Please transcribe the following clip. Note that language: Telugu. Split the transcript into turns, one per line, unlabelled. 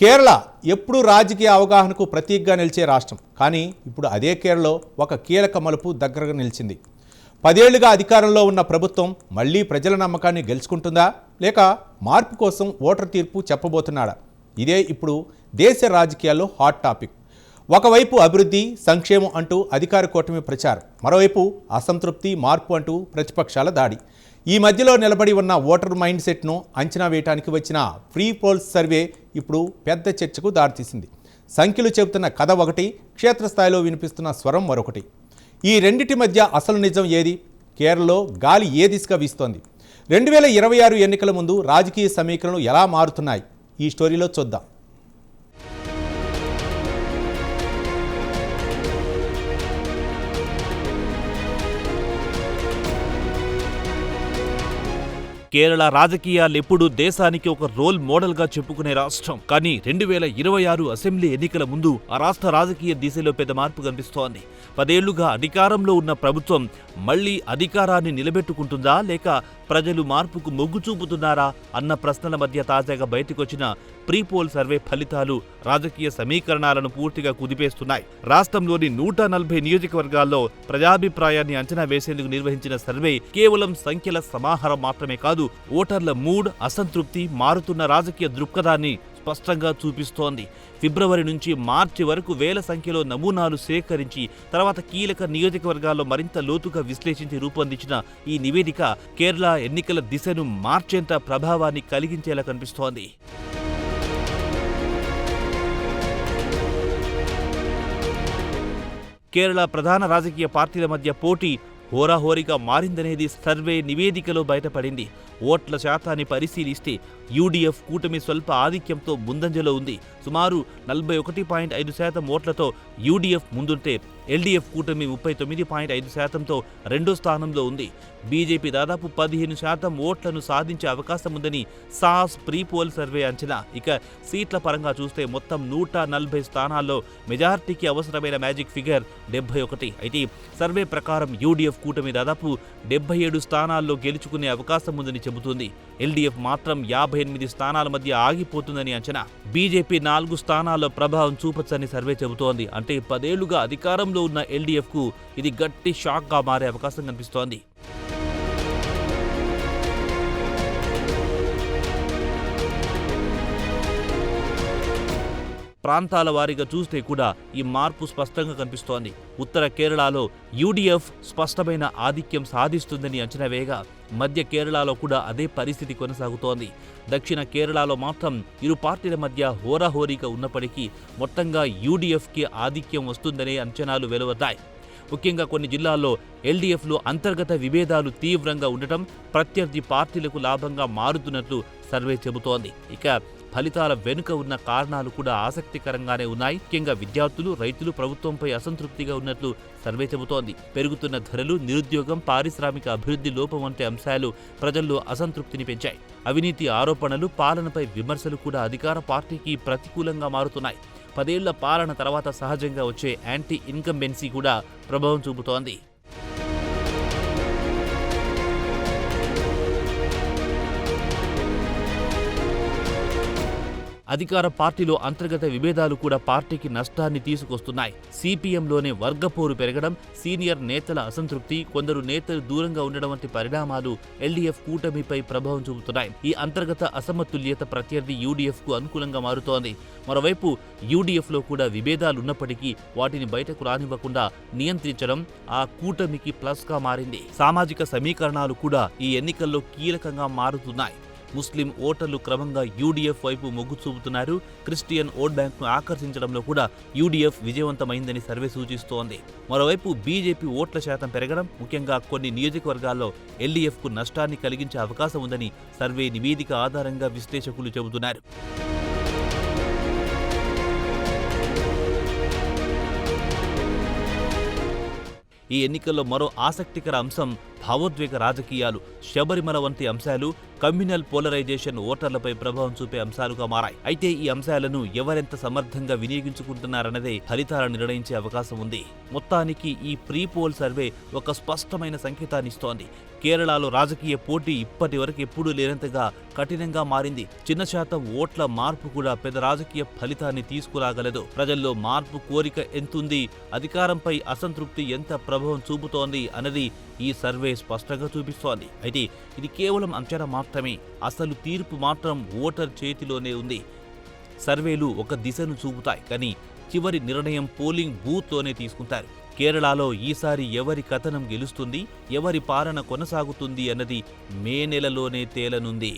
కేరళ ఎప్పుడూ రాజకీయ అవగాహనకు ప్రతీకగా నిలిచే రాష్ట్రం. కానీ ఇప్పుడు అదే కేరళలో ఒక కీలక మలుపు దగ్గరగా నిలిచింది. 10 ఏళ్లుగా అధికారంలో ఉన్న ప్రభుత్వం మళ్లీ ప్రజల నమ్మకాన్ని గెలుచుకుంటుందా, లేక మార్పు కోసం ఓటర్ తీర్పు చెప్పబోతున్నాడా? ఇదే ఇప్పుడు దేశ రాజకీయాల్లో హాట్ టాపిక్. ఒకవైపు అభివృద్ధి, సంక్షేమం అంటూ అధికార కూటమి ప్రచారం, మరోవైపు అసంతృప్తి, మార్పు అంటూ ప్రతిపక్షాల దాడి. ఈ మధ్యలో నిలబడి ఉన్న ఓటర్ మైండ్ సెట్ను అంచనా వేయడానికి వచ్చిన ఫ్రీ పోల్స్ సర్వే ఇప్పుడు పెద్ద చర్చకు దారితీసింది. సంఖ్యలు చెబుతున్న కథ ఒకటి, క్షేత్రస్థాయిలో వినిపిస్తున్న స్వరం మరొకటి. ఈ రెండిటి మధ్య అసలు నిజం ఏది? కేరళలో గాలి ఏ దిశగా వీస్తోంది? 2026 ఎన్నికల ముందు రాజకీయ సమీకరణలు ఎలా మారుతున్నాయి? ఈ స్టోరీలో చూద్దాం.
కేరళ రాజకీయాలెప్పుడు దేశానికి ఒక రోల్ మోడల్గా చెప్పుకునే రాష్ట్రం. కానీ 2026 అసెంబ్లీ ఎన్నికల ముందు ఆ రాష్ట్ర రాజకీయ దిశలో పెద్ద మార్పు కనిపిస్తోంది. 10 ఏళ్లుగా అధికారంలో ఉన్న ప్రభుత్వం మళ్లీ అధికారాన్ని నిలబెట్టుకుంటుందా, లేక ప్రజలు మార్పుకు మొగ్గు చూపుతున్నారా అన్న ప్రశ్నల మధ్య తాజాగా బయటకొచ్చిన ప్రీ పోల్ సర్వే ఫలితాలు రాజకీయ సమీకరణాలను పూర్తిగా కుదిపేస్తున్నాయి. రాష్ట్రంలోని 140 నియోజకవర్గాల్లో ప్రజాభిప్రాయాన్ని అంచనా వేసేందుకు నిర్వహించిన సర్వే కేవలం సంఖ్యల సమాహారం మాత్రమే కాదు, ఓటర్ల మూడ్, అసంతృప్తి, మారుతున్న రాజకీయ దృక్పథాన్ని స్పష్టంగా చూపిస్తోంది. ఫిబ్రవరి నుంచి మార్చి వరకు వేల సంఖ్యలో నమూనాలు సేకరించి తర్వాత కీలక నియోజకవర్గాల్లో మరింత లోతుగా విశ్లేషించి రూపొందించిన ఈ నివేదిక కేరళ ఎన్నికల దిశను మార్చేంత ప్రభావాన్ని కలిగించేలా కనిపిస్తోంది. కేరళ ప్రధాన రాజకీయ పార్టీల మధ్య పోటీ హోరాహోరీగా మారిందనేది సర్వే నివేదికలో బయటపడింది. ఓట్ల శాతాన్ని పరిశీలిస్తే యూడీఎఫ్ కూటమి స్వల్ప ఆధిక్యంతో ముందంజలో ఉంది. సుమారు 41.5% ఓట్లతో యూడీఎఫ్ ముందుంటే ఎల్డీఎఫ్ కూటమి 39.5%తో రెండో స్థానంలో ఉంది. బీజేపీ దాదాపు 15% ఓట్లను సాధించే అవకాశం ఉందని సాస్ ప్రీ పోల్ సర్వే అంచనా. ఇక సీట్ల పరంగా చూస్తే మొత్తం 140 స్థానాల్లో మెజార్టీకి అవసరమైన మ్యాజిక్ ఫిగర్ 71. అయితే సర్వే ప్రకారం యూడీఎఫ్ కూటమి దాదాపు 77 స్థానాల్లో గెలుచుకునే అవకాశం ఉందని చెబుతుంది. ఎల్డీఎఫ్ మాత్రం 58 స్థానాల మధ్య ఆగిపోతుందని అంచనా. బీజేపీ 4 స్థానాల్లో ప్రభావం చూపొచ్చని సర్వే చెబుతోంది. అంటే 10 ఏళ్లుగా అధికారంలో ఉన్న ఎల్డీఎఫ్ కు ఇది గట్టి షాక్ గా మారే అవకాశం కనిపిస్తోంది. ప్రాంతాల వారీగా చూస్తే కూడా ఈ మార్పు స్పష్టంగా కనిపిస్తోంది. ఉత్తర కేరళలో యూడీఎఫ్ స్పష్టమైన ఆధిక్యం సాధిస్తుందని అంచనా వేయగా, మధ్య కేరళలో కూడా అదే పరిస్థితి కొనసాగుతోంది. దక్షిణ కేరళలో మాత్రం ఇరు పార్టీల మధ్య హోరాహోరీగా ఉన్నప్పటికీ మొత్తంగా యూడీఎఫ్కి ఆధిక్యం వస్తుందనే అంచనాలు వెలువడ్డాయి. ముఖ్యంగా కొన్ని జిల్లాల్లో ఎల్డీఎఫ్లో అంతర్గత విభేదాలు తీవ్రంగా ఉండటం ప్రత్యర్థి పార్టీలకు లాభంగా మారుతున్నట్లు సర్వే చెబుతోంది. ఇక ఫలితాల వెనుక ఉన్న కారణాలు కూడా ఆసక్తికరంగానే ఉన్నాయి. ముఖ్యంగా విద్యార్థులు, రైతులు ప్రభుత్వంపై అసంతృప్తిగా ఉన్నట్లు సర్వే చెబుతోంది. పెరుగుతున్న ధరలు, నిరుద్యోగం, పారిశ్రామిక అభివృద్ధి లోపం వంటి అంశాలు ప్రజల్లో అసంతృప్తిని పెంచాయి. అవినీతి ఆరోపణలు, పాలనపై విమర్శలు కూడా అధికార పార్టీకి ప్రతికూలంగా మారుతున్నాయి. 10 ఏళ్ల పాలన తర్వాత సహజంగా వచ్చే యాంటీ ఇన్కంబెన్సీ కూడా ప్రభావం చూపుతోంది. అధికార పార్టీలో అంతర్గత విభేదాలు కూడా పార్టీకి నష్టాన్ని తీసుకొస్తున్నాయి. సిపిఎంలోనే వర్గపోరు పెరగడం, సీనియర్ నేతల అసంతృప్తి, కొందరు నేతలు దూరంగా ఉండడం వంటి పరిణామాలు ఎల్డీఎఫ్ కూటమిపై ప్రభావం చూపుతున్నాయి. ఈ అంతర్గత అసమతుల్యత ప్రత్యర్థి యూడీఎఫ్ కు అనుకూలంగా మారుతోంది. మరోవైపు యూడీఎఫ్లో కూడా విభేదాలున్నప్పటికీ వాటిని బయటకు రానివ్వకుండా నియంత్రించడం ఆ కూటమికి ప్లస్ గా మారింది. సామాజిక సమీకరణాలు కూడా ఈ ఎన్నికల్లో కీలకంగా మారుతున్నాయి. ముస్లిం ఓటర్లు క్రమంగా యూడీఎఫ్ వైపు మొగ్గు చూపుతున్నారు. క్రిస్టియన్ ఓట్ బ్యాంక్ను ఆకర్షించడంలో కూడా యూడీఎఫ్ విజయవంతమైందని సర్వే సూచిస్తోంది. మరోవైపు బీజేపీ ఓట్ల శాతం పెరగడం, ముఖ్యంగా కొన్ని నియోజకవర్గాల్లో ఎల్డీఎఫ్కు నష్టాన్ని కలిగించే అవకాశం ఉందని సర్వే నివేదిక ఆధారంగా విశ్లేషకులు చెబుతున్నారు. ఈ ఎన్నికల్లో మరో ఆసక్తికర అంశం భావోద్వేగ రాజకీయాలు, శబరిమల వంటి అంశాలు కమ్యూనల్ పోలరైజేషన్ ఓటర్లపై ప్రభావం చూపే అంశాలుగా మారాయి. అయితే ఈ అంశాలను ఎవరెంత సమర్థంగా వినియోగించుకుంటున్నారన్నదే ఫలితాలను నిర్ణయించే అవకాశం ఉంది. మొత్తానికి ఈ ప్రీ పోల్ సర్వే ఒక స్పష్టమైన సంకేతాన్నిస్తోంది. కేరళలో రాజకీయ పోటీ ఇప్పటి వరకు ఎప్పుడూ లేనంతగా కఠినంగా మారింది. చిన్న శాతం ఓట్ల మార్పు కూడా పెద్ద రాజకీయ ఫలితాన్ని తీసుకురాగలదు. ప్రజల్లో మార్పు కోరిక ఎంతుంది, అధికారంపై అసంతృప్తి ఎంత ప్రభావం చూపుతోంది అన్నది ఈ సర్వే స్పష్టంగా చూపిస్తోంది. అయితే ఇది కేవలం అంచనా మాత్రమే. అసలు తీర్పు మాత్రం ఓటర్ చేతిలోనే ఉంది. సర్వేలు ఒక దిశను చూపుతాయి, కానీ చివరి నిర్ణయం పోలింగ్ బూత్లోనే తీసుకుంటారు. కేరళలో ఈసారి ఎవరి కథనం గెలుస్తుంది, ఎవరి పాలన కొనసాగుతుంది అన్నది మే నెలలోనే తేలనుంది.